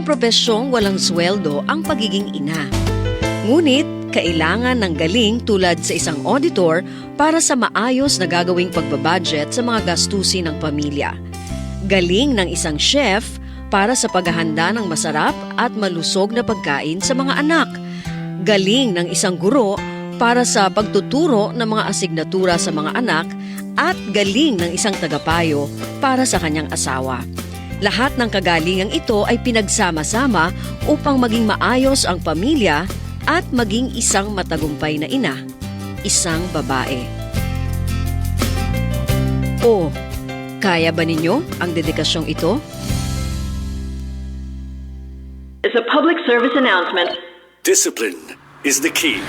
Propesyong walang sweldo ang pagiging ina. Ngunit, kailangan ng galing tulad sa isang auditor para sa maayos na gagawing pagbabudget sa mga gastusin ng pamilya. Galing ng isang chef para sa paghahanda ng masarap at malusog na pagkain sa mga anak. Galing ng isang guro para sa pagtuturo ng mga asignatura sa mga anak at galing ng isang tagapayo para sa kanyang asawa. Lahat ng kagalingang ito ay pinagsama-sama upang maging maayos ang pamilya at maging isang matagumpay na ina, isang babae. O, kaya ba ninyo ang dedikasyong ito? It's a public service announcement. Discipline is the key.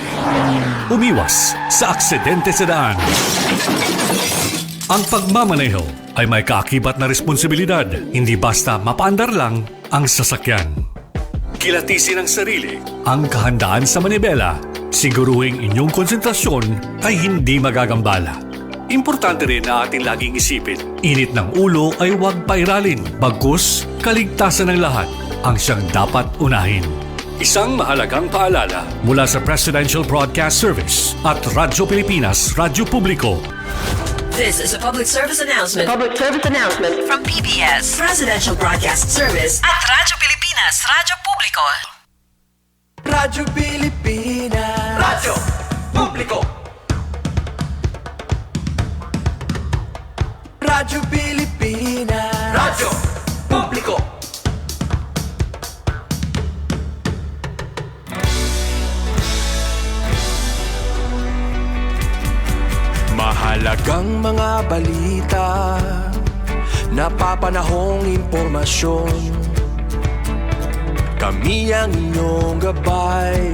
Umiwas sa aksidente sa daan. Ang pagmamaneho ay may kaakibat na responsibilidad, hindi basta mapaandar lang ang sasakyan. Kilatisin ang sarili, ang kahandaan sa manibela, siguruhing inyong konsentrasyon ay hindi magagambala. Importante rin na ating laging isipin, init ng ulo ay huwag pairalin, bagkus kaligtasan ng lahat ang siyang dapat unahin. Isang mahalagang paalala mula sa Presidential Broadcast Service at Radyo Pilipinas, Radyo Publiko. This is a public service announcement. Public service announcement From PBS, Presidential Broadcast Service at Radyo Pilipinas, Radyo Publiko. Radyo Pilipinas. Radyo Publiko. Radyo Pilipinas. Radyo Publiko. Mahalagang mga balita, napapanahong impormasyon. Kami ang inyong gabay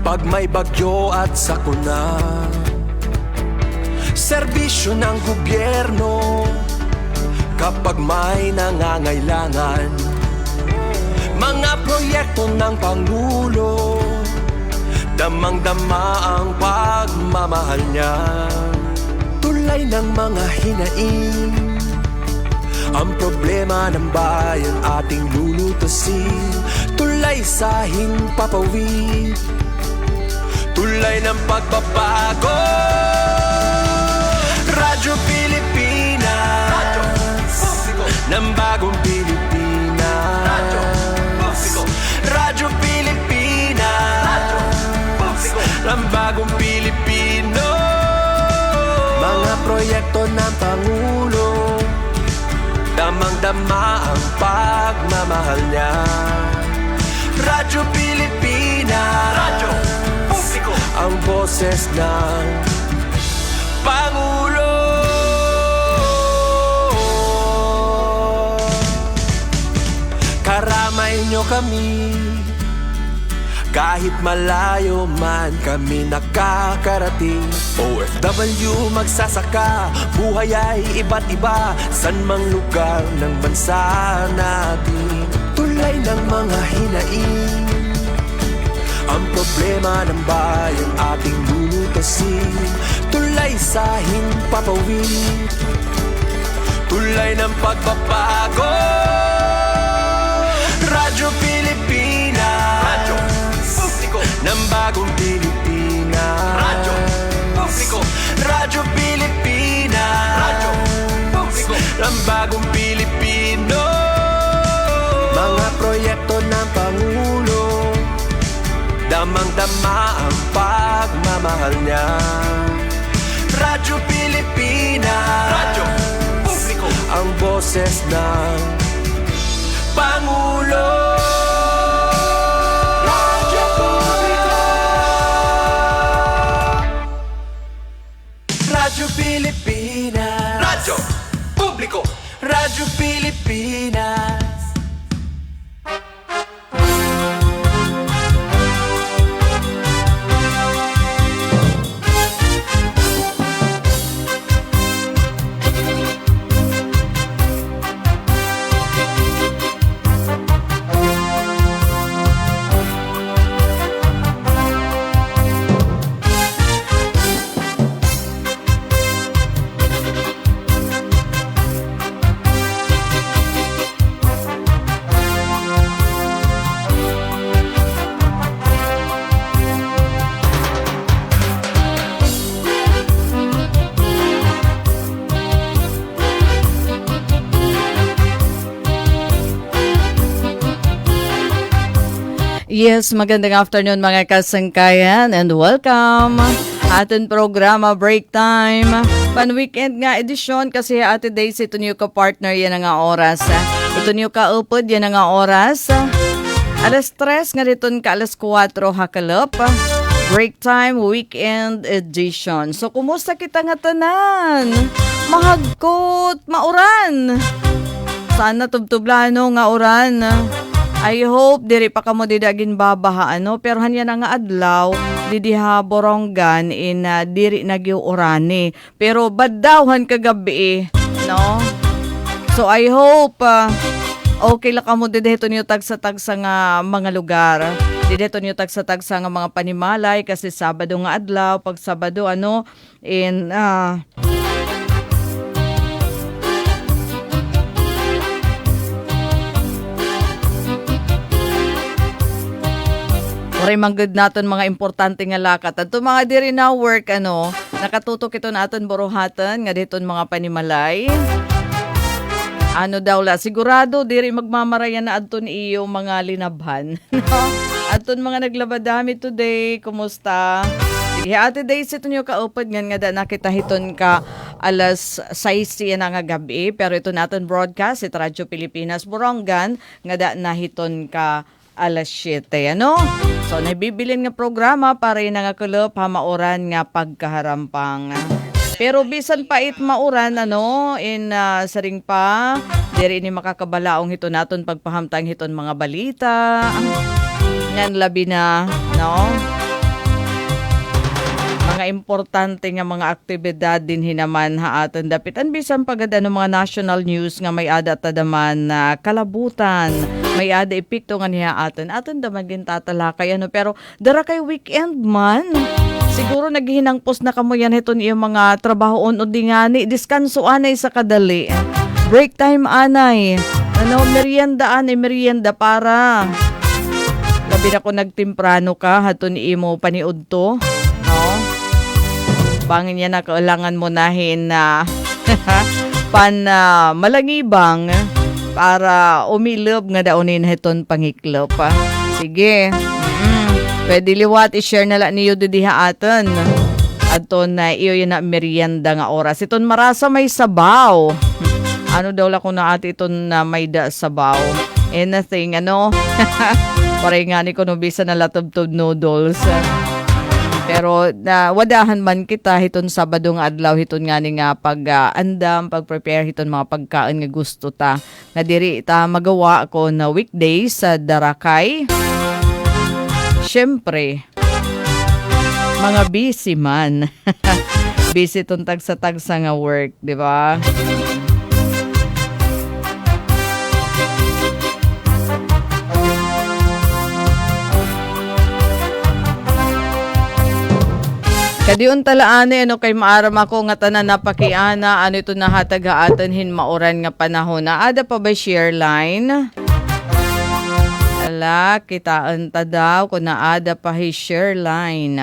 pag may bagyo at sakuna. Serbisyo ng gobyerno kapag may nangangailangan. Mga proyekto ng Pangulo, damang-dama ang pagmamahal niya. Tulay ng mga hinaing, ang problema ng bayan ating lulutasin. Tulay sa himpapawid, tulay ng pagbabago. Radyo Pilipinas, Radyo Publiko. ng bagong Pilipinas. Radyo Publiko. Radyo Pilipinas, Radyo Publiko. ng bagong Pilipino. Mga proyekto ng Pangulo, damang-dama ang pagmamahal niya. Radyo Pilipinas, Radyo Publiko. ang boses ng Pangulo. Karamay nyo kami, kahit malayo man kami nakakarating. OFW magsasaka, buhay ay iba't iba, san mang lugar ng bansa natin. Tulay ng mga hinaing, ang problema ng bayan ating lulutasin. Tulay sa himpapawid, tulay ng pagbabago. Radyo Pilipinas, Radyo Publiko. ng bagong Pilipinas. Radyo Publiko. Radyo Pilipinas, Radyo Publiko. ng bagong Pilipino. Mga proyekto ng Pangulo, damang-dama ang pagmamahal niya. Radyo Pilipinas, Radyo Publiko. ang boses ng Pangulo. Radyo Publiko. Radyo Pilipinas, Radyo Publiko. Radyo Pilipinas. Yes, magandang afternoon mga kasangkayan and welcome. Atin programa Break Time. Pan-weekend nga edisyon kasi Ate Daisy, ito niyo ka-partner yan nga oras. Ito niyo ka-upod yan nga oras. Alas 3 nga dito ka alas 4 hakalop. Break Time Weekend Edition. So, kumusta kita nga tanan? Mahagkot, mauran. Sana tubtublano nga uran. I hope diri pa kamo didagin babaha pero hanya na nga adlaw didiha boronggan in diri nagyo orani pero badawhan kagabi no. So I hope okay la kamo didito niyo tagsa-tagsa nga mga lugar. Didito niyo tagsa-tagsa nga mga panimalay kasi Sabado nga adlaw, pag Sabado in Oray manggod naton mga importante nga lakat. At mga diri na work, nakatutok ito naton buruhatan nga diton mga panimalay. Daw la, sigurado diri magmamarayan na adton iyo mga linabhan. Adton mga naglabadami today, kumusta? Sige, Ate Daisy, ito nyo kaupad nga da nakita hiton ka alas 6 yan nga gabi. Pero ito naton broadcast, ito Radyo Pilipinas, Borongan, nga da nahiton ka alas 7, So, nabibilin nga programa para yun nga kulop, hamauran nga pagkaharampang. Pero bisan pa it mauran, saring pa, diri ni makakabalaong hito naton pagpahamtang hiton mga balita. Ngan labi na, mga importante nga mga aktibidad din hinaman haatan dapitan bisan pagada ng mga national news nga may ada tadaman na kalabutan. May ada epekto nga niya aton damagin tatalakay pero dara kay weekend man siguro naghinangpos na kamo yan hiton iyong mga trabahoon o dingani diskanso anay sa kadali break time anay merienda para labi na ko nagtimprano ka haton imo paniud to bangin yan na kailangan mo nahin na malangibang para umilob nga daunin heton pangiklop. Sige. Pwede liwat i-share na lang niyo diha aton. Aton na iyo yun na merienda nga oras. Iton marasa may sabaw. Daw la ko na ati iton na may da sabaw. Anything, Pare nga ni ko bisa na latub-tub noodles. Pero wadahan man kita hiton Sabado nga adlaw hiton nga ni nga pag-andam, pag-prepare hiton mga pagkaon nga gusto ta. Nga diri ta magawa ko na weekdays sa Darakay. Syempre, mga busy man. Busy tong tagsa-tagsa nga work, di ba? Kadiun talaane kay maaram ako nga tanan napakiana ito nahatag haatan hin mauran nga panahon na ada pa ba share line? Ala kitaan ta daw kun naada pa hi share line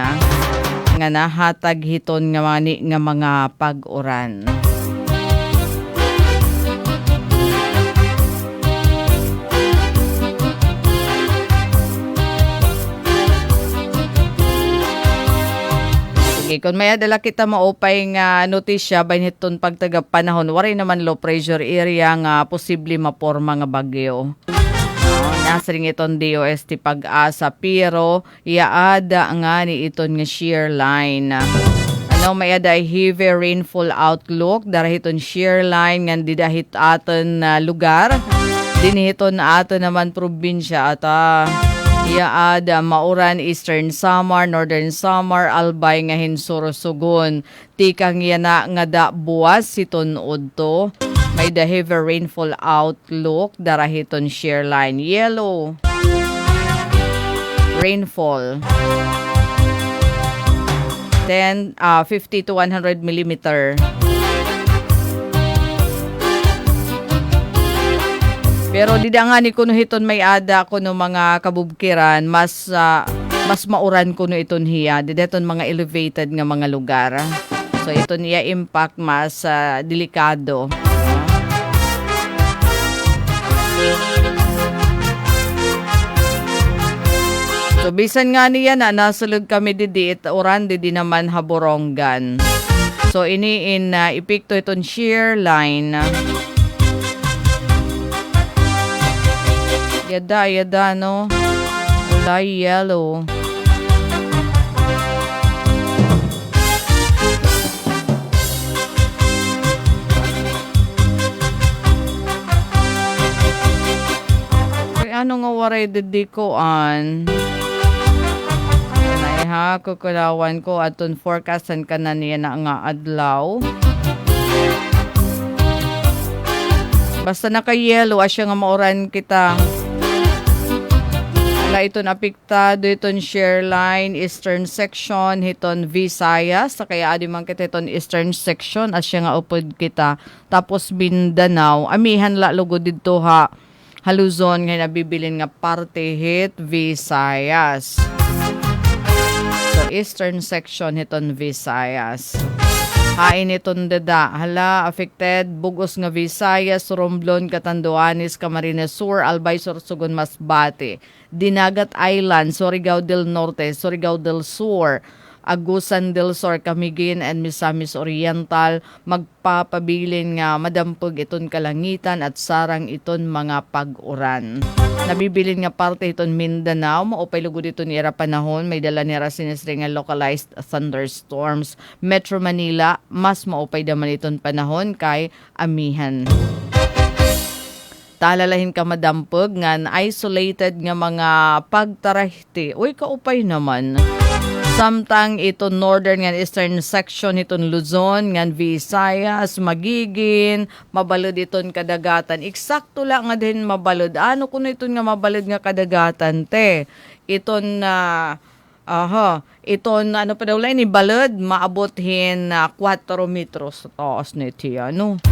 nga nahatag hiton nga mga pag-uran. Kung may adala kita maupay nga notisya bain hiton pagtaga panahon waray naman low pressure area nga posible maporma nga bagyo. Nasaring iton DOST Pag-asa pero iaada nga ni iton nga shear line. May ada heavy rainfall outlook darahiton shear line nga didahit aton lugar. Dinihiton aton naman probinsya ata. Iaada mauran Eastern Samar, Northern Samar, Albay nga Hinsorosogon. Tikang yana nga da buwas siton udto. May the heavy rainfall outlook darahiton shear line. Yellow rainfall. 50 to 100 millimeter. Pero didangani kuno hiton may ada kuno mga kabubkiran mas mauran kuno iton hiya dideton mga elevated nga mga lugar. So iton niya impact mas delikado. So bisan nga niya na nasulod kami didi it oran didi naman haboronggan. So ini in ipikto iton shear line. Yada no. Kulay yellow. Ano nga waray didikoan? Nay ha, kukulawan ko aton forecastan ka na niya na nga adlaw. Basta naka-yellow, asya nga mauran kita. Wala iton apektado, iton share line, eastern section, hiton Visayas, sa kaya adi man kita iton eastern section, asya nga upod kita. Tapos Mindanao, amihan la lugo dito ha. Haluzon nga nabibilin nga parte hit Visayas. So eastern section hiton Visayas. Hain iton deda. Hala affected bugos nga Visayas, Romblon, Catanduanes, Camarines Sur, Albay, Sorsogon, Masbate, Dinagat Island, Surigao del Norte, Surigao del Sur, Agusan del Sur, Camiguin, and Misamis Oriental, magpapabilin nga madampog iton kalangitan at sarang iton mga pag-uran. Nabibilin nga parte iton Mindanao, maupay lugod iton ira panahon, may dala nira sinistre nga localized thunderstorms. Metro Manila, mas maupay daman iton panahon kay amihan. Talalahin ka madampog nga isolated nga mga pagtarahti. Uy, kaupay naman. Samtang ito northern nga eastern section iton Luzon, nga Visayas, Magigin, mabalod iton kadagatan. Eksakto lang nga din mabalod. Ano kuno iton nga mabalod nga kadagatan, te? Iton iton ano pa daw lang ni balod, maabothin 4 metros sa taas niti, ano?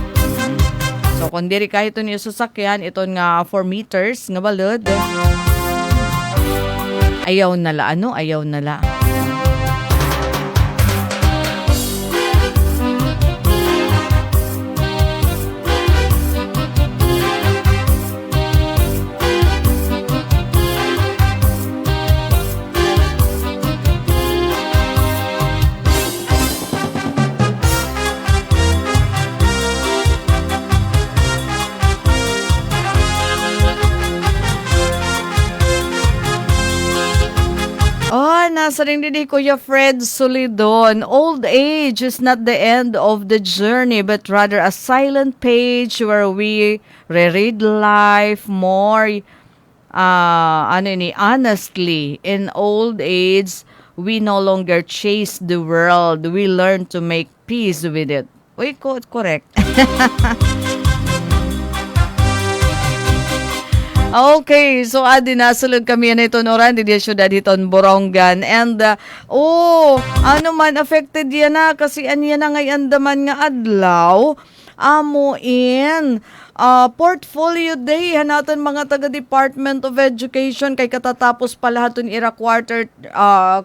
So, kung diri ka iton yung sasakyan, iton nga 4 meters nga balod. Ayaw nala, ano? Ayaw nala. Nasa rin din Kuya Fred Solidon. Old age is not the end of the journey, but rather a silent page where we reread life more honestly. In old age, we no longer chase the world. We learn to make peace with it. Uy, correct. Okay, so adi nasulod kami na ito noran di syudad hiton Borongan and ano man affected yan na kasi anya na ngay andaman nga adlaw amo in portfolio day hanaton mga taga Department of Education kay katatapos pa lahaton ira quarter 3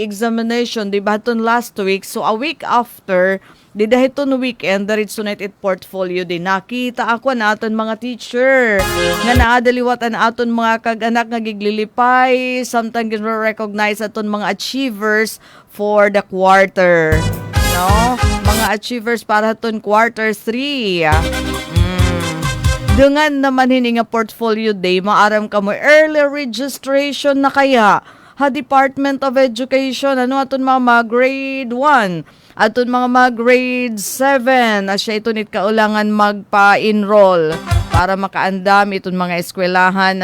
examination di ba haton last week, so a week after di dahiton weekend diretso na it portfolio din. Nakita ako na aton mga teacher nga naadaliwatan aton mga kag-anak nga giglilipay, samtang gino-recognize aton mga achievers for the quarter. No? Mga achievers para aton quarter 3. Dungan naman hini nga portfolio day, maaram ka mo early registration na kaya ha Department of Education, ano aton mga grade 1 aton mga grade 7 asya ito nit kaulangan magpa-enroll para makaandam iton mga eskwelahan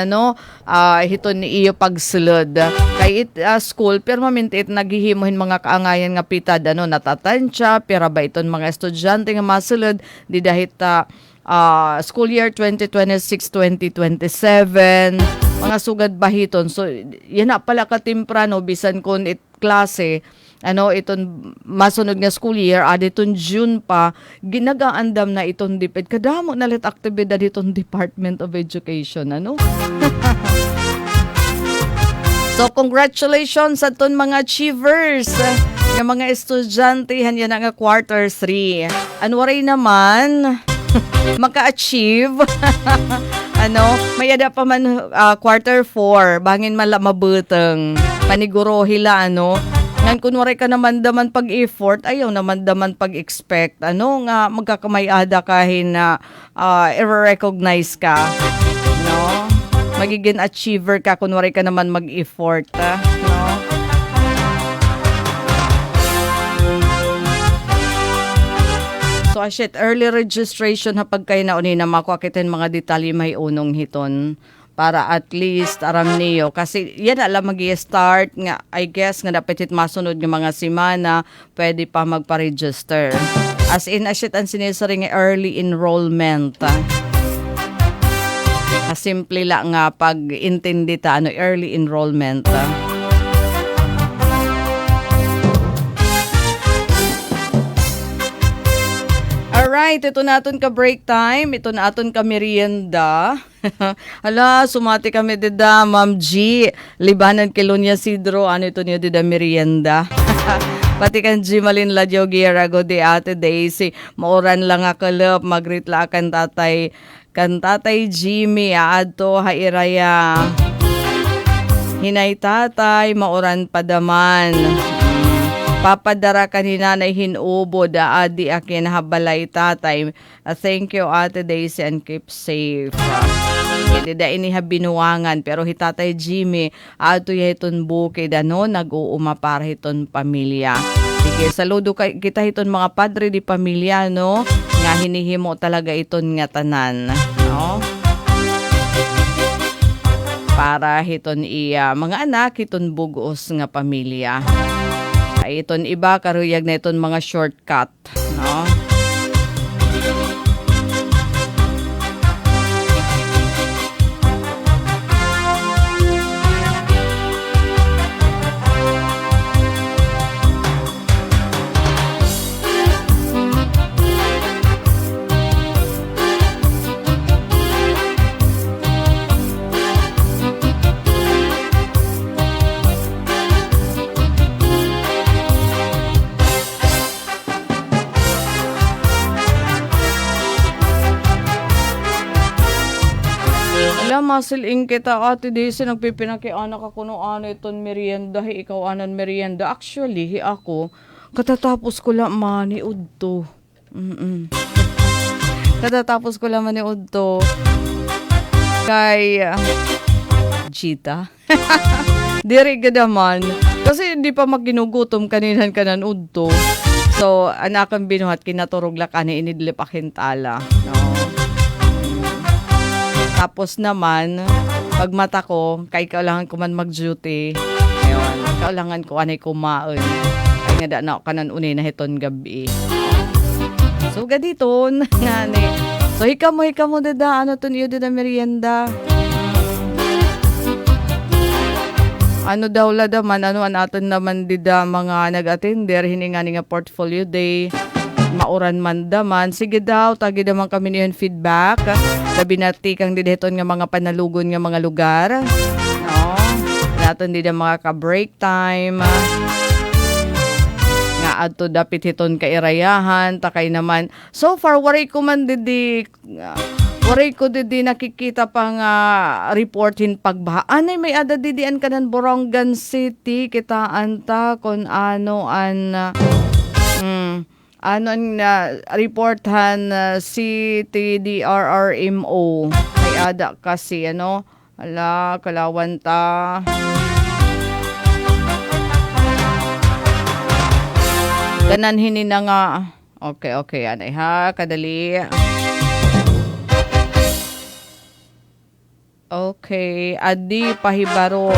hiton ni iyo pagsulod kay school permanent it naghihimohin mga kaangayan nga pitad natatansya pera ba iton mga estudyante nga masulod di dahit school year 2026-2027 mga sugad bahiton, so yan na pala katimprano bisan kun it klase iton masunod nga school year iton June pa ginagaandam na iton diped kadamo na let aktibidad iton Department of Education so congratulations sa aton mga achievers nga mga estudyante yan nga quarter 3 anwaray naman maka-achieve May ada pa man quarter 4, bangin man la mabuteng. Paniguro hila, Ngan kunwari ka naman daman pag-effort, ayaw naman daman pag-expect. Nga magkakamayada kahin na i-recognize ka. Magiging achiever ka kunwari ka naman mag-effort. So, early registration hapag kayo na uni na makuakitin mga detalye may unong hiton para at least aram niyo. Kasi yan alam mag-i-start nga, I guess nga dapat masunod ng mga simana, pwede pa magpa-register. As in, ang sinisari nga early enrollment. Simple lang nga pag-intindi ta, early enrollment. Alright, ito naton ka break time. Ito naton ka merienda. Hala, sumati kami dida, Ma'am G. Libanan Kilonia Sidro. Ano ito niyo dida merienda? Pati kan G Malin Ladyo Gierago de Ate Daisy. Mauran lang akalap. Magritla kan tatay Jimmy. Aadto hairaya. Hinay tatay. Mauran padaman. Papadara kanina na hinubo da adi akin habalay tatay. Thank you Ate Daisy and keep safe. Hindi da inihabinuwangan pero hitatay Jimmy ato yahiton bukid nag-uuma para hiton pamilya. Sige, saludo kita hiton mga padre di pamilya nga hinihimo talaga iton nga tanan. Para hiton mga anak hiton bugos nga pamilya. Iton iba karuyag na iton mga shortcut, Masiling kita Ate Daisy nagpipinakianak ako no iton merienda ikaw anan merienda actually ako katatapos ko lang mani udto katatapos ko lang mani udto kay Chita diri gadaman kasi hindi pa maginugutom kaninan kanan udto so anakan binuhat kinaturog la kani inidlip akintala Tapos naman, pag mata ko, kay kailangan ko man mag-duty. Ayun, kailangan ko anay kumaon. Kaya nga da na kanan unay na hiton gabi. So, gaditon. Ngani. So, hika mo dada. Ano to niyo dada merienda? Ano daw la daman, anaton naman dida mga nag-attender, hininga nga portfolio day. Mauran man daman. Sige daw, tagi daman kami niyon feedback. Sabi natin kang dideton nga mga panalugon nga mga lugar. Naton dida mga ka-break time. Nga ato dapit hiton kairayahan. Takay naman. So far, waray ko man didi nakikita pang reportin pagbaha. Anay may ada didian kanan Borongan City. Kitaan ta kung ano reportan CTDRRMO ay ada kasi kalawan ta kanan hini na nga okay anay ha kadali okay adi pahibaro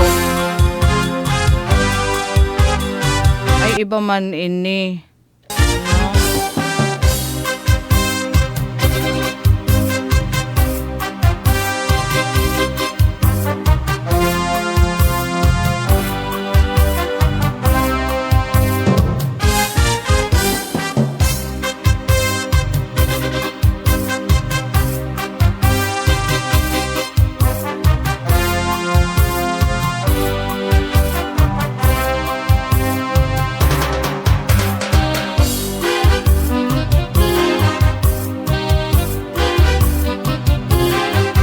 ay iba man ini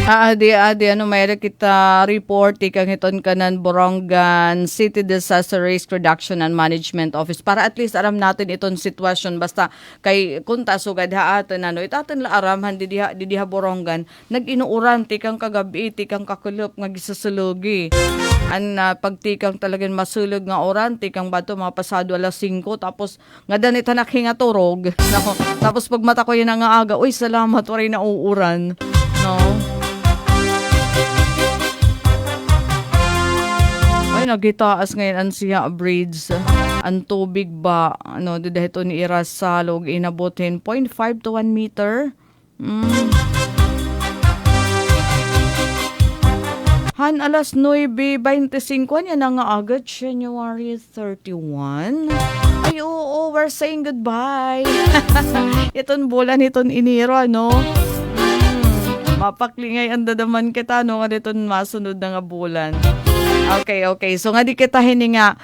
Adi, ano, mayroon kita report, ikang hiton kanan Borongan City Disaster Risk Reduction and Management Office para at least aram natin itong sitwasyon. Basta kay kunta sugad haatan, ano, itatin la aram, di diha Borongan, nag-inuuran, tikang kagabi, tikang kakulop, nga gisasulugi. Pagtikang talagang masulog nga oran, tikang bato, mga pasado alas 5, tapos nga danita nakhinga turog. Nako, tapos pag mata ko yun nga aga, uy, salamat, waray na uuran. No? Ay, nagitaas ngayon ang siya bridge. Ang tubig ba, ano, dito ni Irasalog, inabotin 0.5 to 1 meter. Han, alas 9:25, yan na nga agad, January 31. Ay, oo, we're saying goodbye. Iton bulan, iton iniro, ano? Mapaklingay ang dadaman kita, no? Nga iton masunod na nga bulan. Okay. So nga di kita hininga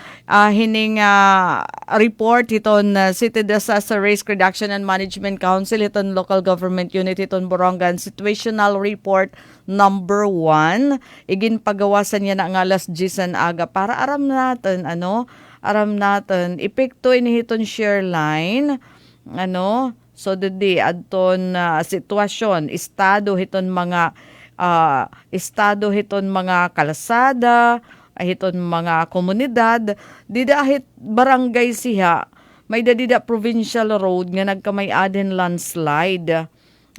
report iton City Disaster Risk Reduction and Management Council, iton Local Government Unit, iton Borongan Situational Report number 1. Igin pagawasan niya na nga alas 10 aga para aram natin epekto inihiton share line, ano, so didi adton sitwasyon, estado hiton mga kalsada, hiton mga komunidad, didahit barangay siya, may dida provincial road nga nagkamay-aden landslide.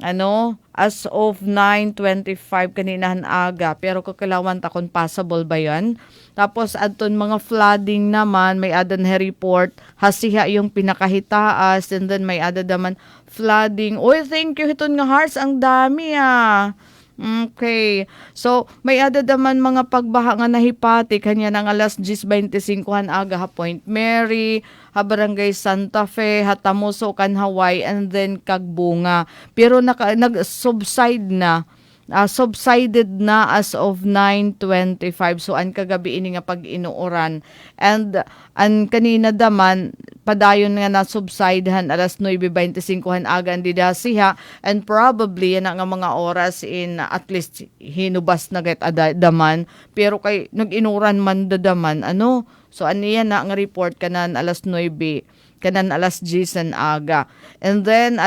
Ano, as of 9:25 kaninahan aga, pero kakalawan takon possible ba yan? Tapos adton mga flooding naman, may adan report, hasiha yung pinakahitaas, and then may adan naman flooding. Oy, thank you hiton nga hearts, ang dami ah. Okay. So, may adadaman mga pagbaha nga nahipati kanya ng alas 10:25 aga ha Point Mary, ha Barangay Santa Fe, ha Tamuso, kan Hawaii, and then Kagbunga. Pero nag-subside na. Subsided na as of 9:25. So, an kagabi ini nga pag-inuuran. And an kanina daman, padayon nga na-subsidehan alas 9:25 aga di siya, and probably yan nga mga oras in at least hinubas na gayt daman, pero kay nag-inuran man dadaman, ano, so aniya na nga report kanan alas 9, kanan alas 10 aga. And then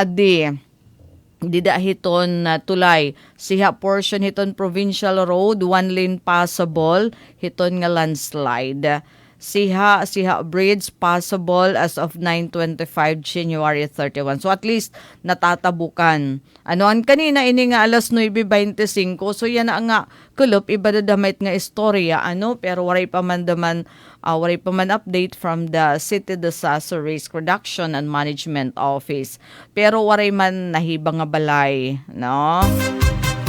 dida hiton tulay siya portion hiton provincial road, 1 lane passable, hiton nga landslide. Siha bridge possible as of 9:25 January 31. So at least natatabukan. Anoan kanina ini nga alas 9:25. So yan na nga kulop ibadadamit nga istorya, ano, pero waray pa man update from the City Disaster Risk Reduction and Management Office. Pero waray man nahibang nga balay, no?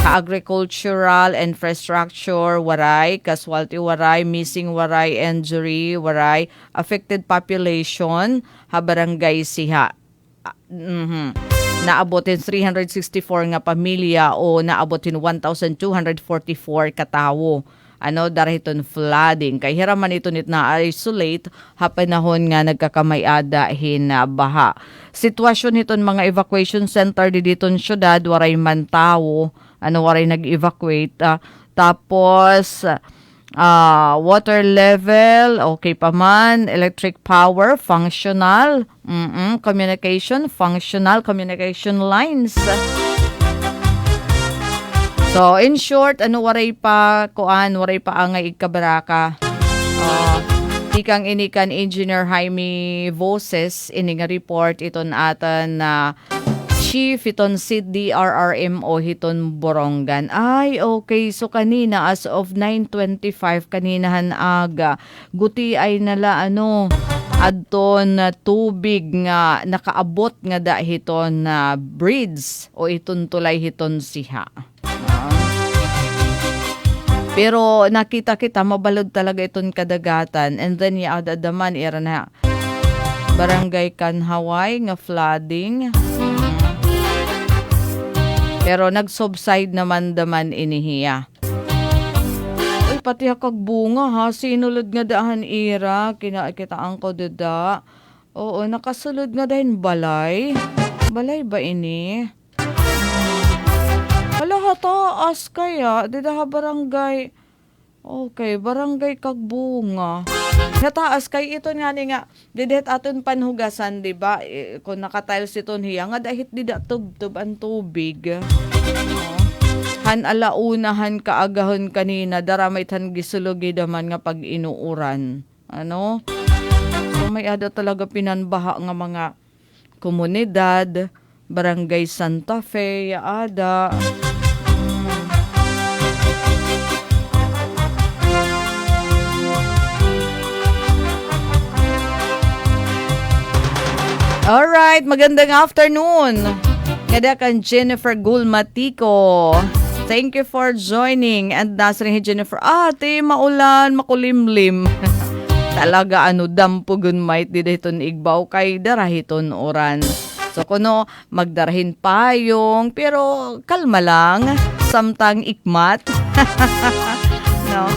Agricultural infrastructure, waray, casualty, waray, missing, waray, injury, waray, affected population, ha barangay siha. Naabotin 364 nga pamilya o naabotin 1,244 katawo. Ano, darahiton flooding. Kay hiraman ito nit na isolate, ha panahon nga nagkakamayada hinabaha. Sitwasyon hiton mga evacuation center diton syudad, waray man tawo, ano, waray nag-evacuate. Tapos, water level, okay pa man. Electric power, functional. Communication, functional. Communication lines. So, in short, ano, waray pa angay ikabaraka. Ikang inikan Engineer Jaime Voces, ini nga report iton atan na Chief iton CDRRMO hiton Borongan. Ay, okay. So, kanina, as of 9:25, kaninahan aga, guti ay nala, ano, adton na tubig nga nakaabot nga da hiton na bridge o iton tulay hiton siha. Pero nakita kita, mabalod talaga iton kadagatan. And then, yaadadaman, ira na Barangay Kanhaway nga flooding. Pero nag-subside naman inihiya. Uy, pati hakag bunga ha. Sinulod nga daan ira. Kitaan ko dada. Oo, nakasulod nga dahil balay. Balay ba ini? Hala, hataas kaya. Didaha barangay. Okay, barangay Kagbunga. Hataas kay ito nga ni nga. Didet aton panhugasan, di ba? Kung nakatiles iton hiya, nga dahit dida tubtub ang tubig. Han alaunahan kaagahon kanina, daramay tan gisulugi daman nga pag inuuran. Ano? So may ada talaga pinanbaha nga mga komunidad, Barangay Santa Fe, ada. Alright, magandang afternoon. Kada kan Jennifer Gulmatico. Thank you for joining. And nasring Jennifer, ate, maulan, makulimlim. Talaga dampugon might di dahiton igbaw kay darahiton oran. So kuno magdarahin payong pero kalma lang, samtang ikmat. No.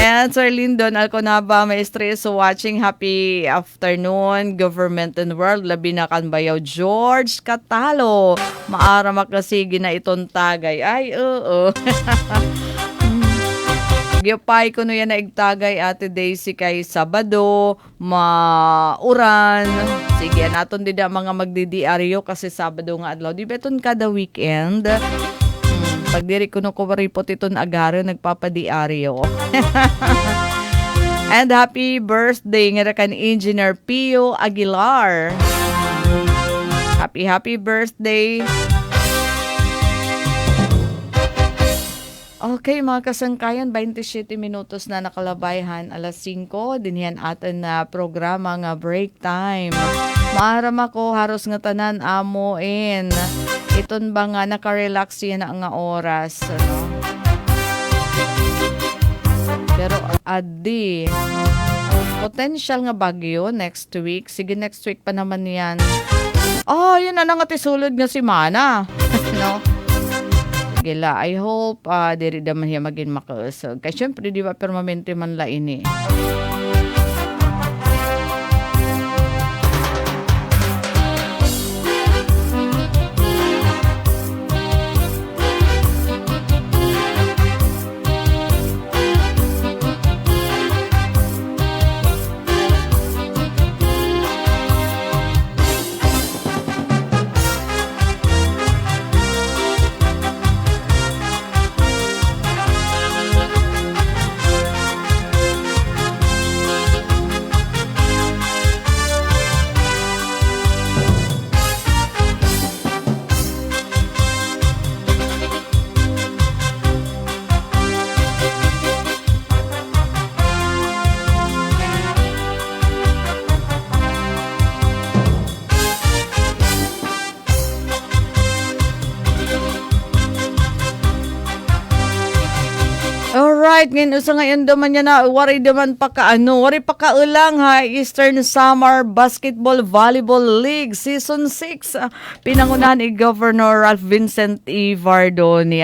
And Sir Lindon Alconaba, maestres watching. Happy afternoon, Government and World. Labi na kan bayaw George Catalo. Maara makasigi na itong tagay. Ay, oo. Giyapay ko no yan na igtagay Ate Daisy kay Sabado, mauran. Sige, naton dida mga magdidiaryo kasi Sabado nga adlaw. Di beton kada weekend. Pag diri ko no ko report iton agaro nagpapadiaryo. And happy birthday nga kan Engineer Pio Aguilar. Happy birthday. Okay, mga kasangkayan, 27 minutos na nakalabayhan, alas 5, dinyan atin na programa nga break time. Maaram ako, haros nga tanan amoin. Iton ba nga nakarelax yan nga oras, ano? Pero adi, potential nga bagyo next week. Sige, next week pa naman yan. Oh, yun na nga tisulod nga si Mana. No? Gila, I hope diri daman hiya maging makausog. Kaya syempre, di ba, permanente man la ini. Alright, ngayon usa ngayon daman niya na wari daman pa wari pa kaulang ha, Eastern Summer Basketball Volleyball League Season 6. Pinangunahan ni Governor Ralph Vincent E. Vardoni,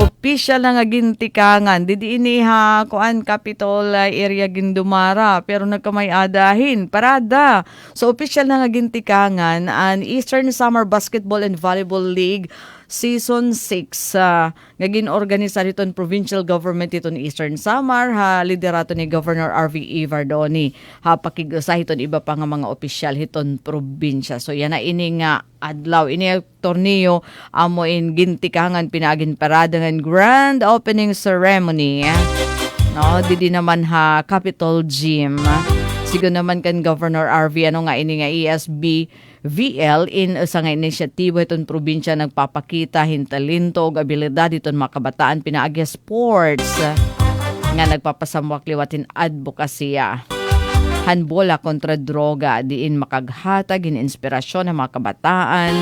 official na nga gintikangan. Didi ini ha, kuan Capitol area Gindumara, pero nagkamay-adahin, parada. So official na nga gintikangan ang Eastern Summer Basketball and Volleyball League Season 6 nga ginorganisa niton provincial government iton Eastern Samar ha, liderato ni Governor R.V.E. Vardoni ha, pakig-usah iton iba pa nga mga opisyal hiton probinsya. So yan na ini nga adlaw ini torneo amoin gintikangan pinagin parada ng grand opening ceremony. No, didi naman ha Capitol Gym. Sigo naman kan Governor RV nga ini nga ESB VL in sa nga inisyatibo iton probinsya nagpapakita hintalento og abilidad iton mga kabataan pinaagi sports nga nagpapasamwak liwatin advokasya. Hanbola kontra droga diin makaghatag in inspirasyon ng mga kabataan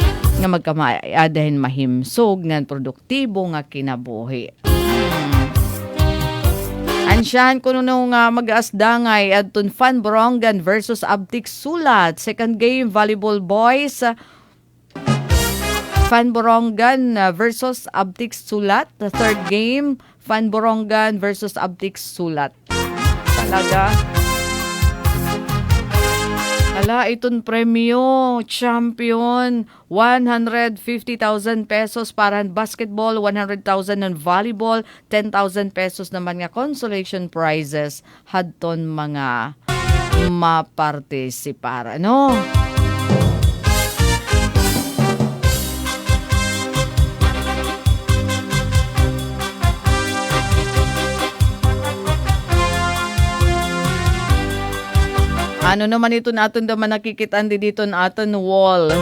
nga magkamaadahin mahimsog nga produktibo nga kinabuhi. Ansyan kuno nga mag-asdangay adton Fan Borongan versus Abtik Sulat. Second game volleyball boys. Fan Borongan versus Abtik Sulat. The third game Fan Borongan versus Abtik Sulat. Talaga. Ala, itong premyo, champion, 150,000 pesos para basketball, 100,000 ng volleyball, 10,000 pesos naman nga consolation prizes hadton mga mapartisipar. Ano? Ano naman ito natin naman nakikitaan dito na aton wall.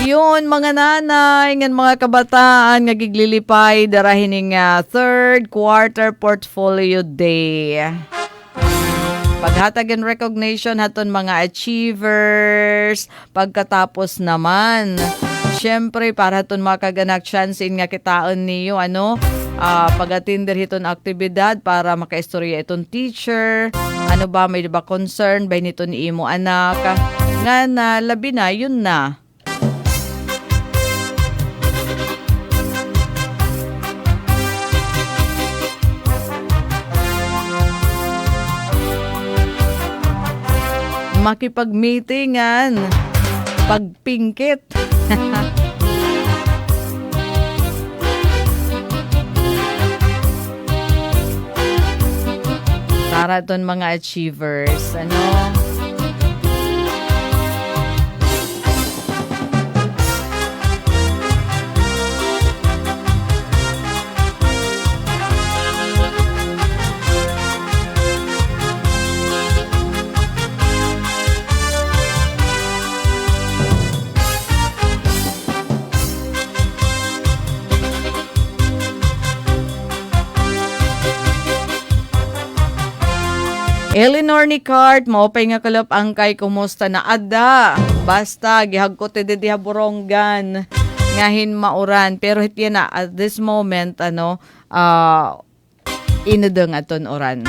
Yun, mga nanay, ng mga kabataan, nga giglilipay, darahin nga third quarter portfolio day. Paghatag and recognition haton mga achievers, pagkatapos naman, syempre, para haton makaganak chance nga kitaan niyo, pag-atinder hiton aktibidad para makaistorya itong teacher. Ano ba, may diba concern ba nito ni imo anak? Nga na, labi na, yun na. Makipag-meetingan, pagpingkit. Para doon mga achievers, Eleanor ni Cart, maupay nga kalap ang kay kumusta na ada. Basta, gihagkot diha buronggan. Ngahin mauran. Pero hiti na, at this moment, inudong aton oran.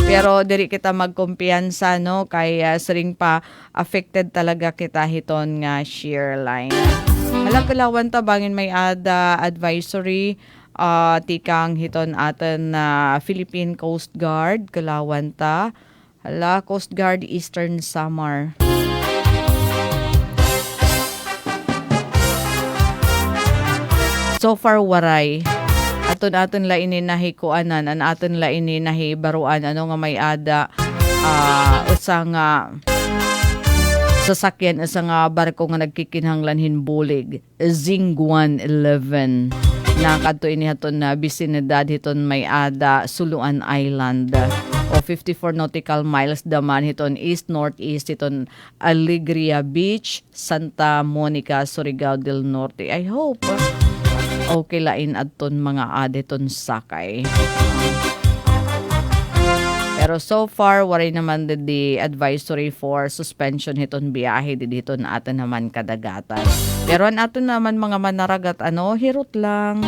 Pero diri kita magkumpiyansa, kaya sering pa affected talaga kita hiton nga shear line. Alam kalawan tabangin may ada advisory, tikang hiton atin na Philippine Coast Guard, kalawan ta. Coast Guard Eastern Samar. So far, waray. Aton laini nahi kuanan, aton laini nahi baruan, nga may ada, usang sasakyan, usang barko nga nagkikinhanglan hinbulig, Zingguan 11. Nakadto ini haton na bisinidad hiton may ada Suluan Island o 54 nautical miles daman hiton east-northeast hiton Alegria Beach, Santa Monica, Surigao del Norte. I hope okay lain adton mga adeton sakay. Pero so far, waray naman di advisory for suspension hiton biyahe dito na atin naman kadagatan. Pero an aton naman mga manaragat, hirot lang.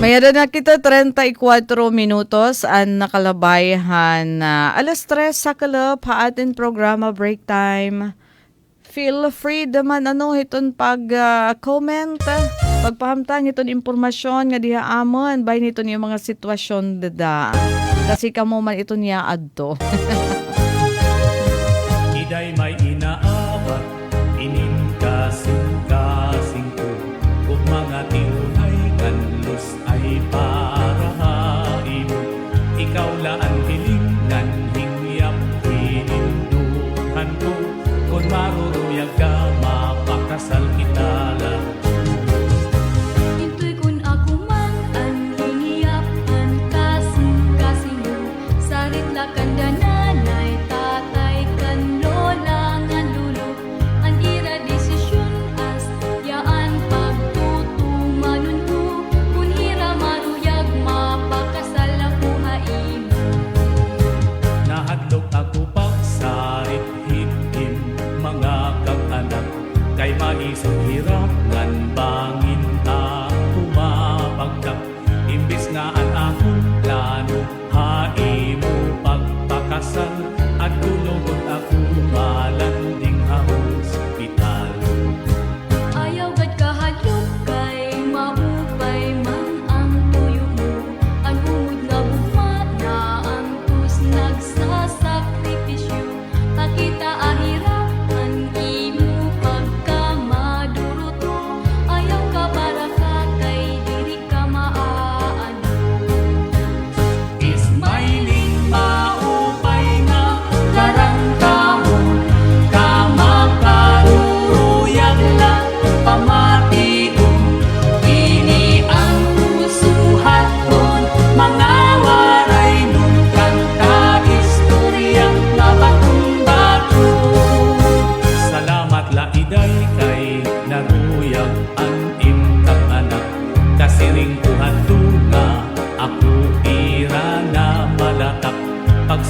Mayroon na kita 34 minutos ang nakalabayhan na alas 3 sa kalap ha atin programa break time. Feel free naman hiton pag-comment, pagpahamtang hiton impormasyon nga diha amon bay nito yung mga sitwasyon dada. Kasi kamo man ito niya adto. Iday may inaawat, iningasing-kasing ko, kung mga tiunay kanlos ay parahain. Ikaw laan hilingan, hingyap hininduhan ko, kung maruruyag ka, mapakasal kita lang. Intoy kun ako man, ang hingyap, ang kasing-kasing mo, sarit lakan dananay, tatay kan lola, ngan lulo, ang ira desisyon as, yaan pagtutumanon ko, kun ira maruyag, mapakasal ako hain.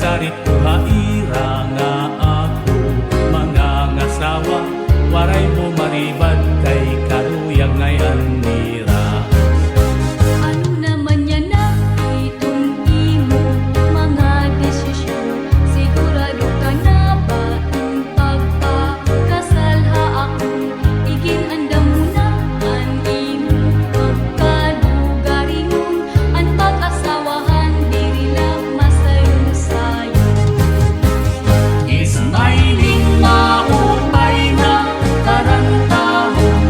sarit ko haira nga ako mga ngasawa waray mo maribad kay karuyag ngayon nira. Ano naman yan na itong imo mga desisyon? Sigurado ka na ba ang pagpakasal ha ako? Iginanda mo na ang imo pagkalugarin mo. Ang pag-asawahan diri lang masayo-sayo. Ismailing maupay na karantahon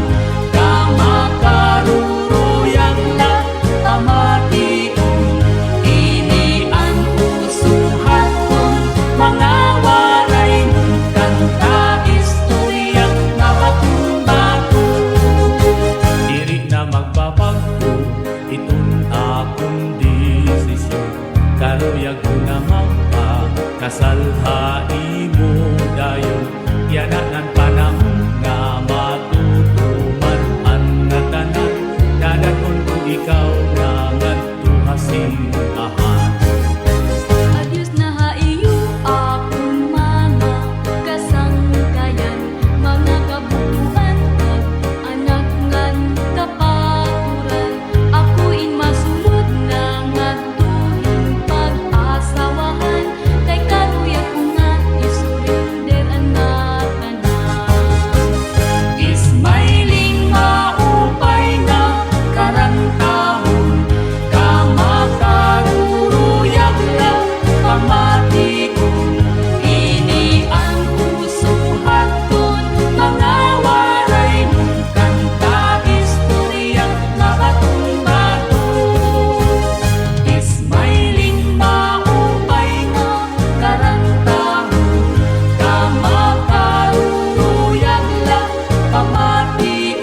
kamakaruruyang na pamatiun ini ang usuhan kong mga waray mong kanta istoryang nabato-bato diri na magbabago itun akong desisyon karuyag ko na magpakasal haimo dayon yananan panahon nga matutuman ang natanan dadaton ko ikaw na ngadtuhasing ahan. Adios na ha iyo akong mga kasangkayan, mga kabutuhan at anak ngan kapaturan. Ako'y masulod na ngatuhin pag-asawahan, kay karuya ko nga isurinder ang natanan. Ismailing maupay na karantahon kamakaruruyag na pamatiun ini ang usuhan kon mga waray mong kanta istoryang nabato-bato. Ismailing maupay na karantahon kamakaruruyag na pamatiun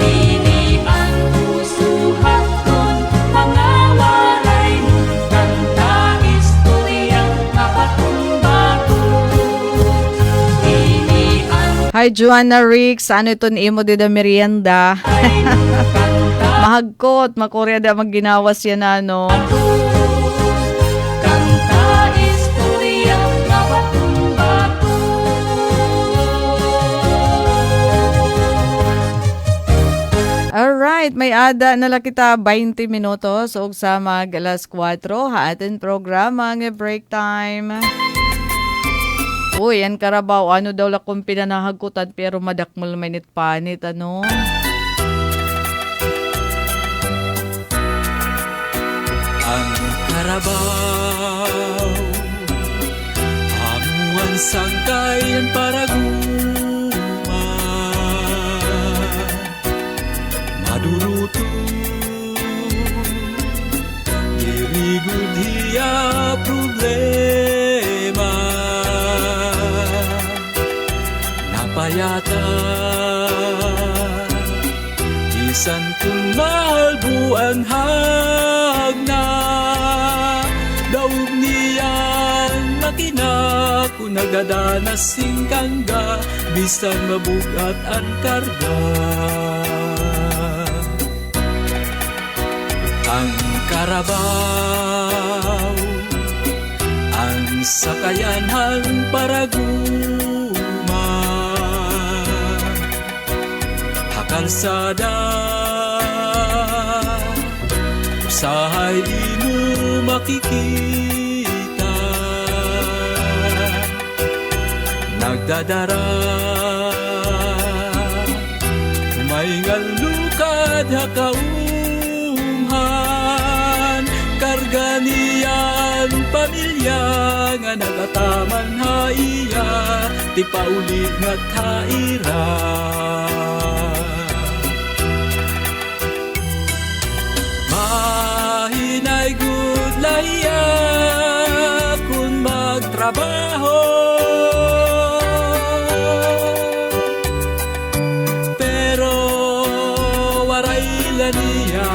ini ang usuhan kon mga waray mong kanta istoryang nabato-bato. Ini ang Hi, Joanna Ricks. Ano ito ni imo dida merienda? Mahagkot, makorya da magginawas yan ano. kanta istoryang nabato-bato. Alright, may ada na lang kita 20 minutos o sa mag alas 4 ha atin programa nga break time. Uy, yan Karabaw, ano daw lakong pinanahagkutan pero madakmal mainit panit, ano? Ang Karabaw Hamuan sangkayan para guma Maduruto Dirigud hiya problema Napayata Isan kung malbuan hagna Daog niyan makina Kung nagdadanas singkangga Bisan mabugat ang karga Ang Karabaw Ang sakayanhan para guma Kalsada Usahay di mo makikita Nagdadara May ngalukad hakaumhan Karga niyan pamilya Nga nagataman haiya Ti paulit nga taira Mahinay gudlaya kung magtrabaho Pero waray laniya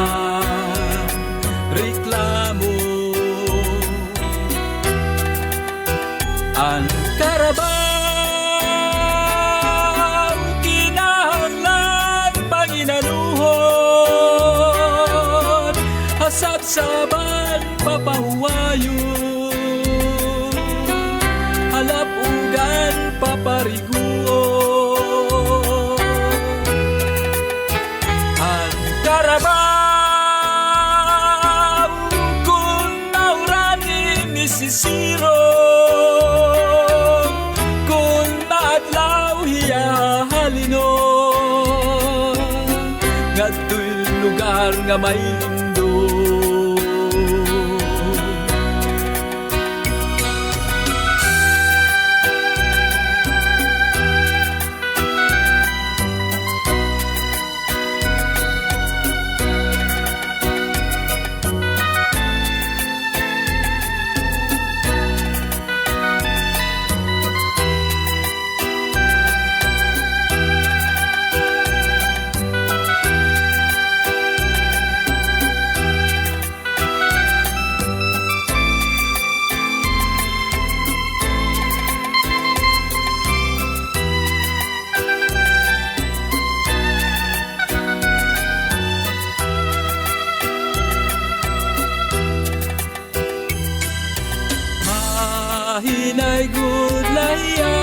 reklamo Ang Karabaw kinahanglan panginaluhon Hasab-saban papahuwayon papariguo. Ang Carabao kung naurani misisiro, kung naadlaw hiya halino, ngato'y lugar nga may lindo. Mahinay gudlaya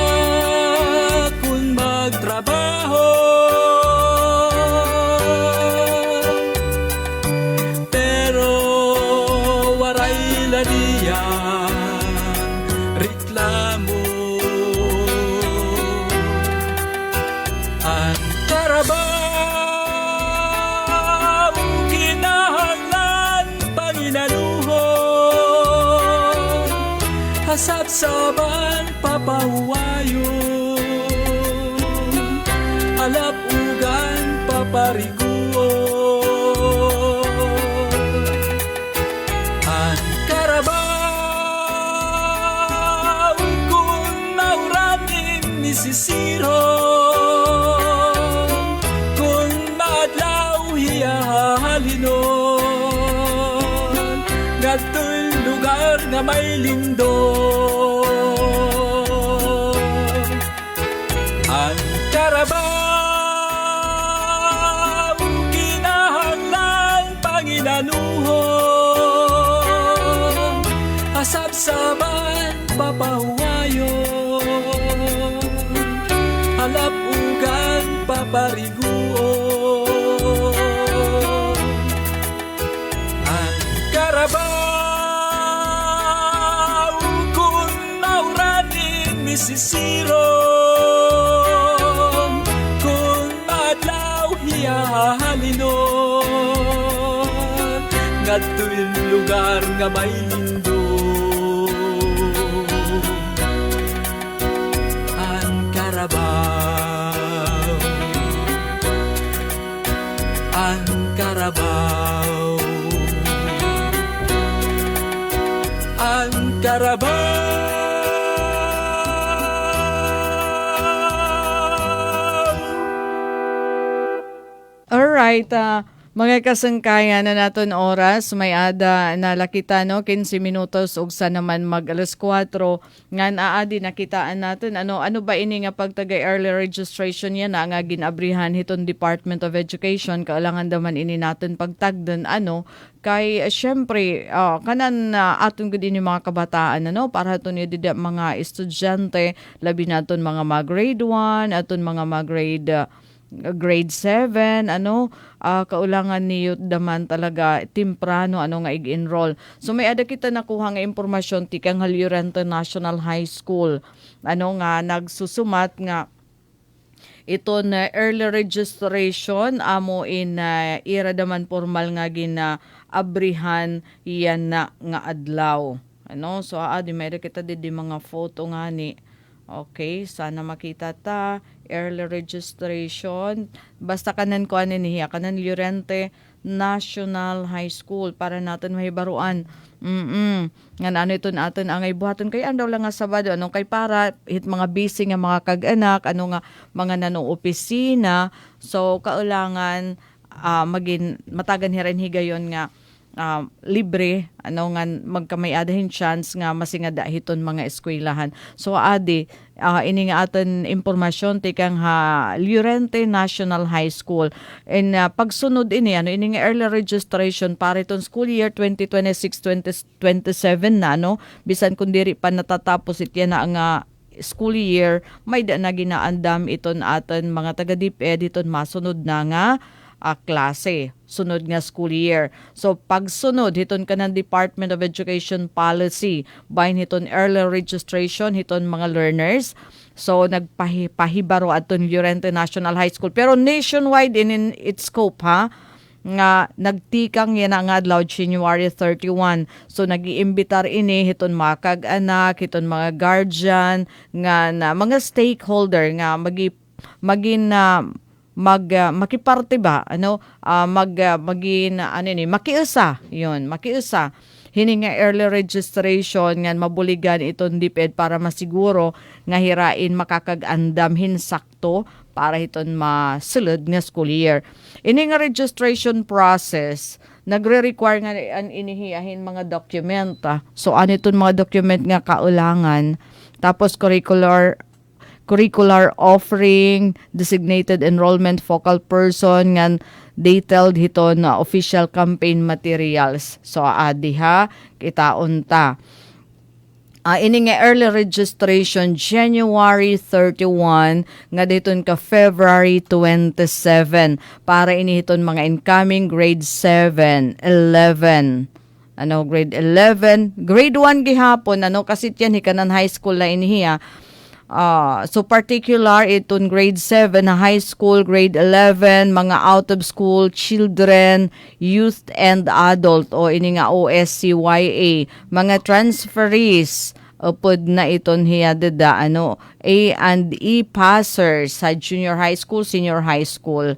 kung magtrabaho, pero waray laniya reklamo. Ang Carabao kinahanglan panginaluhon, hasabsaban papahuwayon, alapugan papariguon. Ang Carabao kung nauranin misisiro, kung maadlaw hiya halinon, ngato'y lugar nga may lindo. Ang Carabao kinahanglan panginaluhon, hasabsaban papahuwayon, alapugan papariguon. Ang Carabao kung nauranin misisiro, kung maadlaw hiya halinon, ngato'y lugar nga may lindo. Ang Carabao, ang Carabao, ang Carabao. Alright, mga kasangkayan na naton oras, may ada nalakita no, 15 minutos ug sa naman mag alas 4 nga naadi nakitaan natin ano ba ini nga pagtagay early registration yan na nga ginabrihan hiton Department of Education, kailangan daman ini natin pagtagdan kay syempre kanan aton gud ini mga kabataan para haton ni mga estudyante labi naton mga grade 1 aton mga grade 7 kaulangan niyo daman talaga temprano nga ig-enroll. So may ada kita nakuha nga impormasyon ti kang Halurente National High School nga nagsusumat nga ito na early registration amo in ira daman formal nga abrihan yan na nga adlaw. So di may ada kita di mga photo nga ni. Okay, sana makita ta. Early registration. Basta kanan ko niya. Kanan Llorente National High School para natin mahibaruan. Nga ito natin ang ibuhaton kay andaw lang nga Sabado. Kay para hit mga busy nga mga kag-anak. Nga mga nanong opisina. So, kaulangan matagan hirin higayon nga libre nga magkamay adahin chance nga masingada hiton mga eskwelahan. So adi ini nga aton impormasyon tikang Llorente National High School and pagsunod ini ini nga early registration para iton school year 2026-2027 na bisan kun diri pa natatapos itya na nga school year, may da na ginaandam iton aton mga taga DepEd iton masunod na nga klase, sunod nga school year. So pagsunod hiton ka ng Department of Education policy, bahin hiton early registration hiton mga learners. So nagpahibaro aton Llorente National High School, pero nationwide in its scope ha, nga nagtikang yan nga adlaw January 31. So nag-iimbitar ini hiton mga kag-anak, hiton mga guardian nga na mga stakeholder nga makiparte ba makiusa hini nga early registration nga mabuligan iton DepEd para masiguro nga hirain makakag-andam hinsakto para hiton masulod nga school year. Ini nga registration process nagre-require nga an inihiyahin mga document. So ano iton mga document nga kaulangan, tapos curricular offering, designated enrollment focal person, nga detailed hito na official campaign materials. So, diha, kitaon ta. Ini nga early registration, January 31, nga diton ka February 27, para inihiton mga incoming grade 7, 11, grade 11, grade 1 gihapon, kasi tiyan hikanan high school na inihiya. So particular itong grade 7 na high school, grade 11, mga out of school children, youth and adult o ini nga OSCYA, mga transferees upod na iton hiya deda A and E passers sa junior high school, senior high school.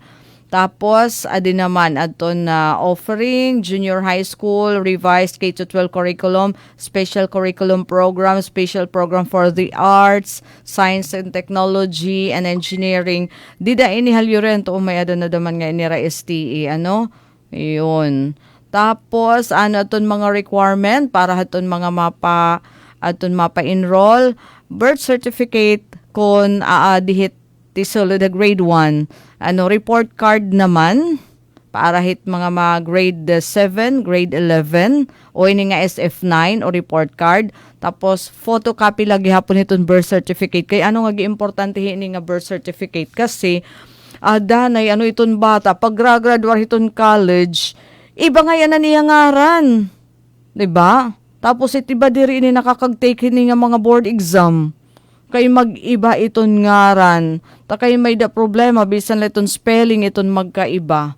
Tapos, adi naman aton na offering, junior high school, revised K-12 curriculum, special curriculum program, special program for the arts, science and technology, and engineering. Dida ini halyuren to may ada na daman nga inira STE, Yun. Tapos, aton mga requirement para aton mga mapa-enroll, birth certificate kon dihit tisulod na grade 1. Report card naman para hit mga grade 7, grade 11 o ini nga SF9 o report card. Tapos photocopy lagi hapon itong birth certificate. Kay nga importante ini nga birth certificate kasi danay iton bata pag graduate iton college, iba nga yan na niya ngaran. 'Di ba? Tapos itiba diri ini nakakag-take ini nga mga board exam. Kay mag-iba iton ngaran. Ta kay may da problema bisan iton spelling iton magkaiba.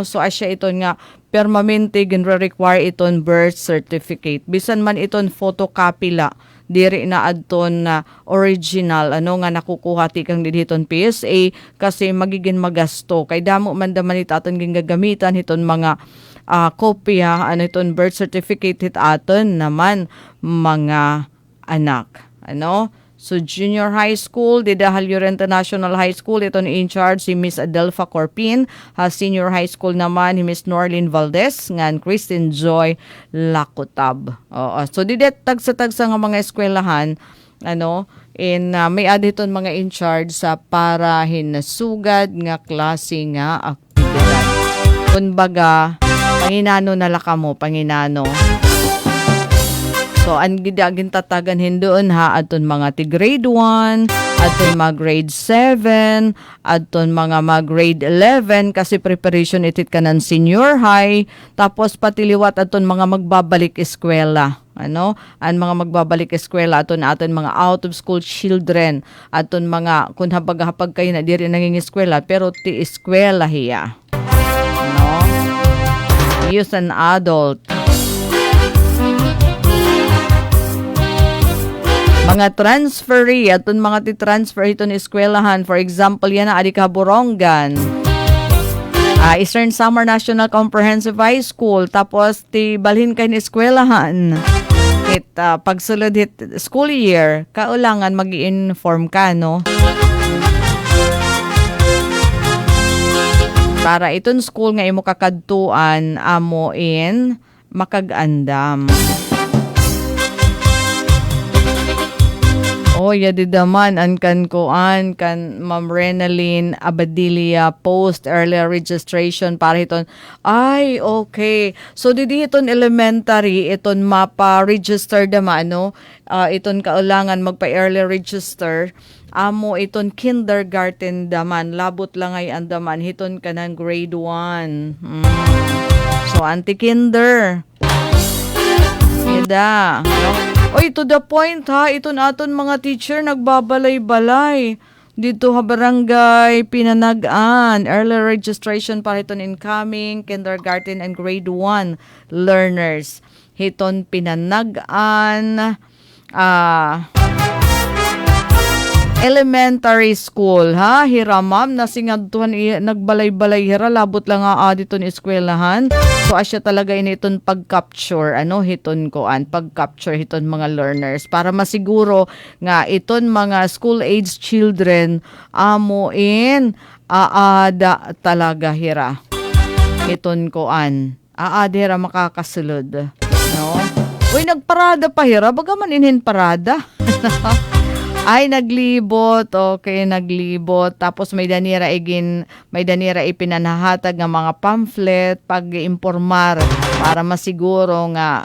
So asya iton nga permanente ginre-require iton birth certificate. Bisan man iton photocopy la, diri na adton na original nga nakukuha ti kang diton PSA kasi magiging magasto. Kay damo man daman itaton gingagamitan iton mga kopya iton birth certificate hit aton naman mga anak. So, junior high school, Didahal Llorente National High School, ito in charge si Miss Adelfa Corpin. Senior high school naman, si Miss Norlin Valdez, ngan Christine Joy Lakutab. So, tag sa nga mga eskwelahan, may aditon mga in charge sa para hinasugad nga klase nga aktibidad. Kunbaga, panginano nalaka mo, panginano. So, ang gidagin tatagan hindoon aton mga ti grade 1, aton mga grade 7, aton mga grade 11, kasi preparation itit ka ng senior high, tapos patiliwat aton mga magbabalik eskwela. Ang mga magbabalik eskwela, aton mga out of school children, aton mga, kung hapag kayo na di rin naging eskwela, pero ti eskwela hiya. Youth and adult. Mga transferee, aton mga ti-transfer iton eskwelahan. For example, yan na Adikaborongan. Eastern Samar National Comprehensive High School. Tapos, ti balhin kayo ni eskwelahan. Pagsulod hit school year, kaulangan mag-i-inform ka, para iton school nga imo kakadtuan, amo in makag-andam. Oh, yadi daman an kan kuan kan Ma'am Renalyn Abadilia post early registration para iton. Ay, okay. So didi iton elementary iton mapa-register dama ano. Iton kaulangan magpa-early register. Amo iton kindergarten daman labot lang ay andaman hiton kanang grade 1. So anti-kinder. Ida. Oy, to the point ha, iton aton mga teacher nagbabalay-balay. Dito ha barangay Pinanagan, early registration para iton incoming kindergarten and grade 1 learners. Hiton Pinanagan, elementary school ha, hira ma'am, nasingadtuhan nagbalay-balay hira, labot lang nga dito ni eskwelahan. So asya talaga initon pag-capture, hiton koan, pag-capture hiton mga learners para masiguro nga iton mga school-age children amuin aada talaga hira. Hiton koan, aada hira makakasulod. No? Uy, nagparada pa hira, bagaman inhin parada. Ay, naglibot. Okay, naglibot. Tapos may danira ipinanahatag ng mga pamphlet pag-impormar para masiguro nga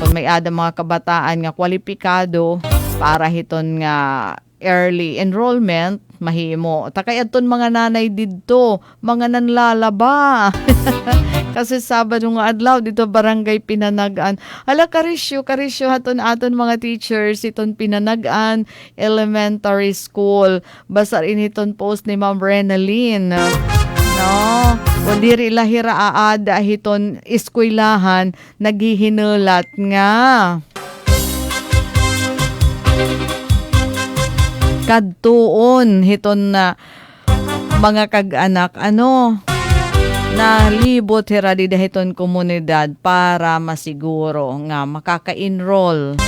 kung may ada mga kabataan nga kwalipikado para hiton nga early enrollment, mahimo. Takay aton mga nanay didto, mga nanlalaba. Kasi Sabado nga adlaw dito barangay Pinanagan. Hala karisyo aton mga teachers iton Pinanagan Elementary School. Basta initon post ni Ma'am Renalyn. No? Kung diri lahira aada hiton eskwelahan naghihinulat nga. Kadtuon hiton na mga kag-anak na libot hira di dahiton komunidad para masiguro nga makaka-enroll.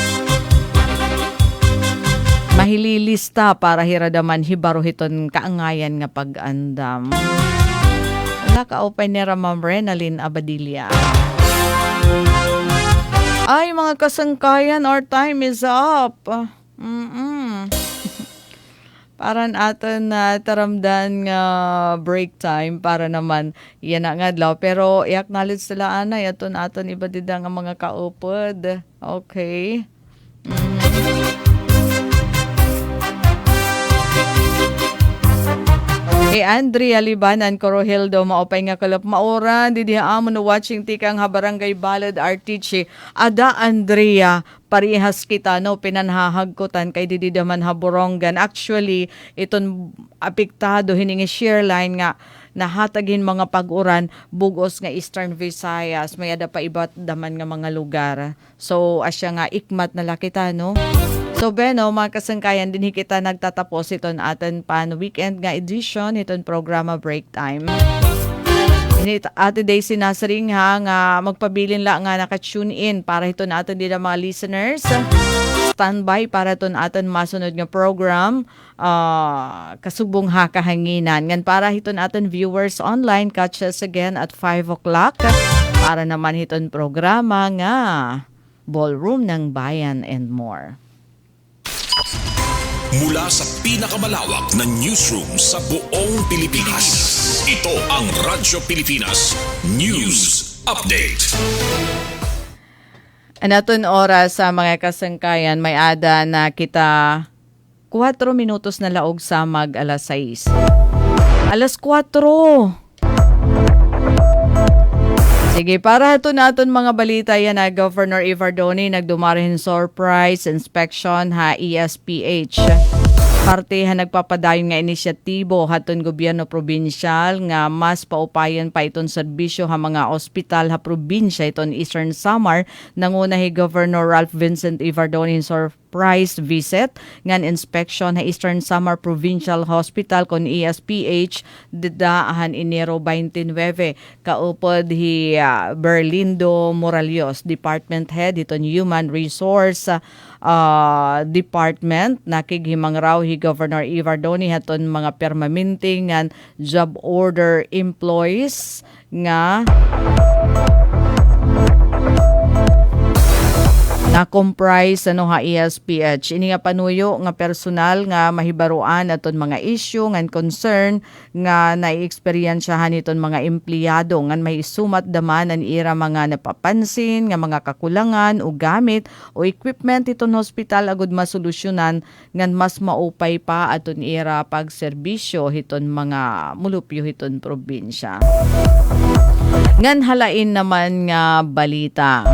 Mahililista para hiradaman hibaro hiton kaangayan nga pag-andam. Wala ka open ni Ma'am Renalyn Abadilia. Ay mga kasangkayan, our time is up. Paran aton na taramdan nga break time para naman yan nga adlaw. Pero i-acknowledge sila anay aton iba dida nga mga kaupod. Okay. Andrea Libanan Corohildo maopay nga kalap maoran didi amon watching tikang habarangay Balad Artiche. Ada Andrea parihas kita pinanhahagkutan kay didi daman haborongan. Actually iton apektado hiningi share line nga nahatagin mga pag-uran bugos nga Eastern Visayas, may ada pa iba't daman nga mga lugar. So asya nga ikmat na lakita So Beno, mga kasangkayan din kita nagtatapos iton atin pan weekend nga edition iton programa Break Time. Ate day sinasaring nga magpabilin lang nga naka-tune in para iton atin din mga listeners. Standby para iton atin masunod nga program kasubong hakahanginan. Ngan para iton atin viewers online, catch us again at 5 o'clock para naman iton programa nga Ballroom ng Bayan and more. Mula sa pinakamalawak na newsroom sa buong Pilipinas, ito ang Radyo Pilipinas News Update. Anaton oras sa mga kasangkayan, may ada na kita 4 minutos na laog sa alas 6. Alas 4. Sige, para ito natin mga balita yan na Governor Ivardoni nagdumarin surprise inspection ESPH. Parte nagpapadayon nga inisyatibo haton gobyerno probinsyal nga mas paupayan pa iton serbisyo mga ospital probinsya iton Eastern Samar nanguna Governor Ralph Vincent Ivardoni surprise visit ngan inspection Eastern Samar Provincial Hospital kon ESPH didaahan Enero 29 kaupod Berlindo Moralios Department Head iton Human Resource Department nakighimang raw Governor Ivardoni haton mga permanente ngan job order employees nga nga comprise ESPH. Ini nga panuyo nga personal nga mahibaruan aton mga issue ngan concern nga nai-experiensyahan iton mga empleyado ngan may sumat daman an ira mga napapansin nga mga kakulangan o gamit o equipment iton hospital agud masolusyonan ngan mas maupay pa aton ira pagserbisyo hiton mga mulupyo hiton probinsya. Ngan halain naman nga balita.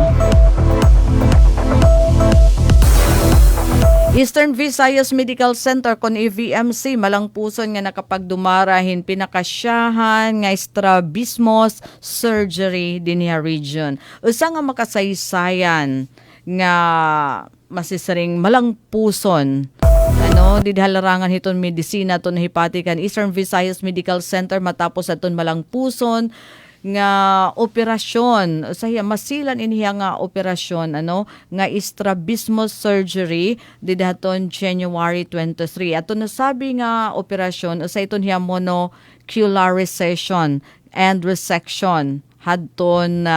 Eastern Visayas Medical Center kon EVMC malang puson nga nakapagdumarahin pinakasyahan nga strabismus surgery dinhi region. Usa nga makasaysayan nga masisaring malang puson didhalarangan hiton medisina ton hipatikan Eastern Visayas Medical Center matapos aton malang puson nga operasyon masilan iniya nga operasyon nga strabismus surgery didaton January 23 ato nasabi nga operasyon iton hiya monocularization and resection hadton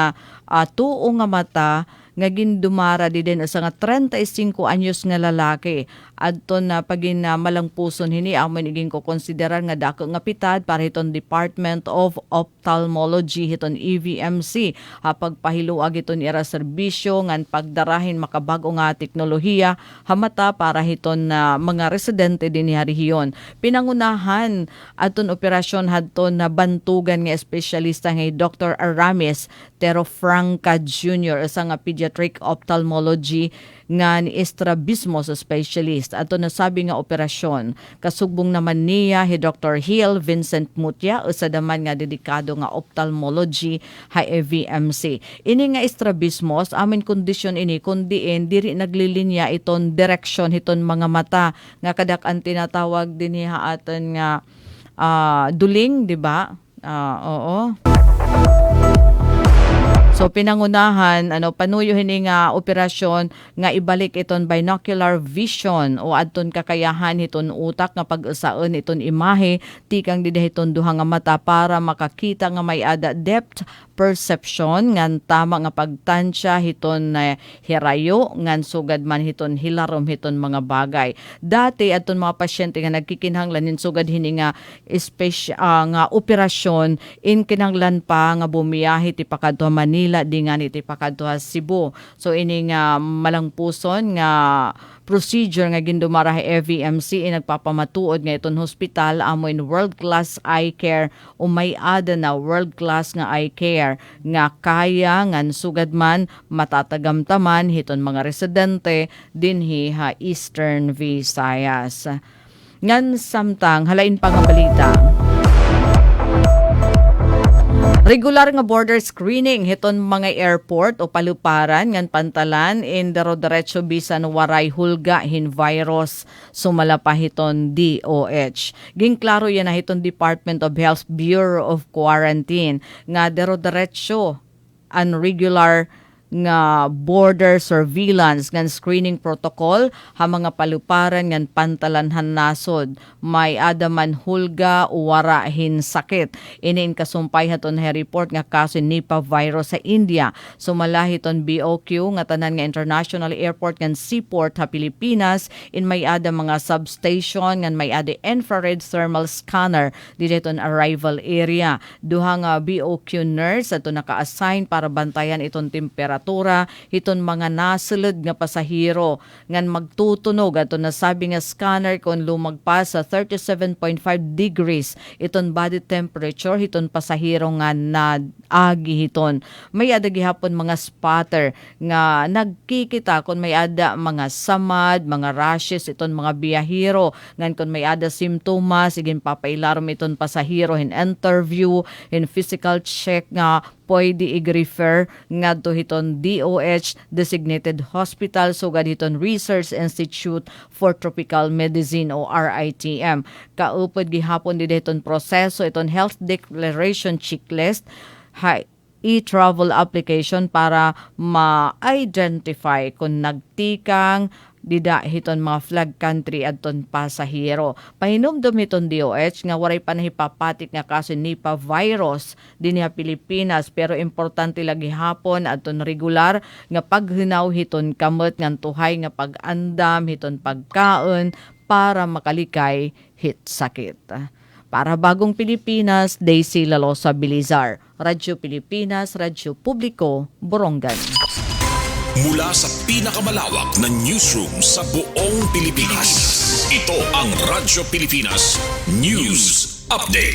tuo nga mata nga gindumara di din sa nga 35 anyos nga lalaki adto na pagin malang puson hini amon iging ko konsiderar nga dako nga pitad para hiton Department of Ophthalmology hiton EVMC pagpahiluag iton ira serbisyo ngan pagdarahin makabago nga teknolohiya hamata para hiton mga residente din ni rehiyon. Pinangunahan adton operasyon hadton na bantugan nga espesyalista nga Dr. Aramis Terofranca Jr. isa nga pediatric ophthalmology nga ni strabismus specialist. Ato nasabi nga operasyon. Kasugbong naman niya Dr. Hill Vincent Mutya usa daman nga dedikado nga ophthalmology EVMC. Ini nga strabismus amin kondisyon ini kundiin diri naglilinya iton direksyon hiton mga mata nga kadak-an tinatawag dinhi aton nga duling, di ba? Oo. So pinangunahan panuyo hini nga operasyon nga ibalik iton binocular vision o adton kakayahan hiton utak nga pag-usaon iton imahe tikang didahiton duha nga mata para makakita nga may ada depth perception ngan tama nga pagtansya hiton hirayo ngan sugad man hiton hilarom hiton mga bagay. Dati adton mga pasyente nga nagkikinahanglan sugad hini nga nga operasyon in kinahanglan pa nga bumiyahe ti pakadto Manila di nga ni ti pakadto Cebu. So ini nga malang puson nga procedure nga gindumara EVMC nagpapamatuod nga iton hospital amo in world-class eye care o may ada na world-class nga eye care nga kaya ngan sugad man matatagamtaman hiton mga residente dinhi Eastern Visayas. Ngan samtang halain pa nga balita. Regular nga border screening hiton mga airport o paluparan ngan pantalan in dero-derecho bisan waray hulga hin virus sumala pa hiton DOH. Ginklaro yan na hiton Department of Health Bureau of Quarantine nga dero-derecho unregular nga border surveillance ngan screening protocol ha mga paluparan ngan pantalanhan nasod may adaman hulga wara hin sakit inin kasumpay haton report nga kaso Nipah virus sa India sumalahiton BOQ nga tanan nga international airport ngan seaport ha Pilipinas in may ada mga substation ngan may ada infrared thermal scanner diton arrival area duha nga BOQ nurse ato naka-assign para bantayan iton temperatura hiton mga nasulod nga pasahero ngan magtutunog ato nasabi nga scanner kung lumagpas sa 37.5 degrees iton body temperature hiton pasahero nga naagi hiton may ada gihapon mga spotter nga nagkikita kung may ada mga samad mga rashes iton mga biyahero ngan kung may ada simptomas sigin papailarom iton pasahero in interview in physical check nga pwede i-refer nga to hiton DOH designated hospital sugad hiton Research Institute for Tropical Medicine o RITM. Kaupod gihapon di hiton proseso iton health declaration checklist e-travel application para ma-identify kung nagtikang dida hiton mga flag country adton pasahero. Pahinumdum hiton DOH nga waray panahipapatik nga kaso Nipah virus dinhi Pilipinas, pero importante lagi hapon adton regular nga paghinaw hiton kamot ngan tuhay nga pag-andam hiton pagkaon para makalikay hit sakit. Para Bagong Pilipinas, Daisy Lalosa Bilizar, Radyo Pilipinas, Radyo Publiko, Borongan. Mula sa pinakamalawak na newsroom sa buong Pilipinas, ito ang Radyo Pilipinas News Update.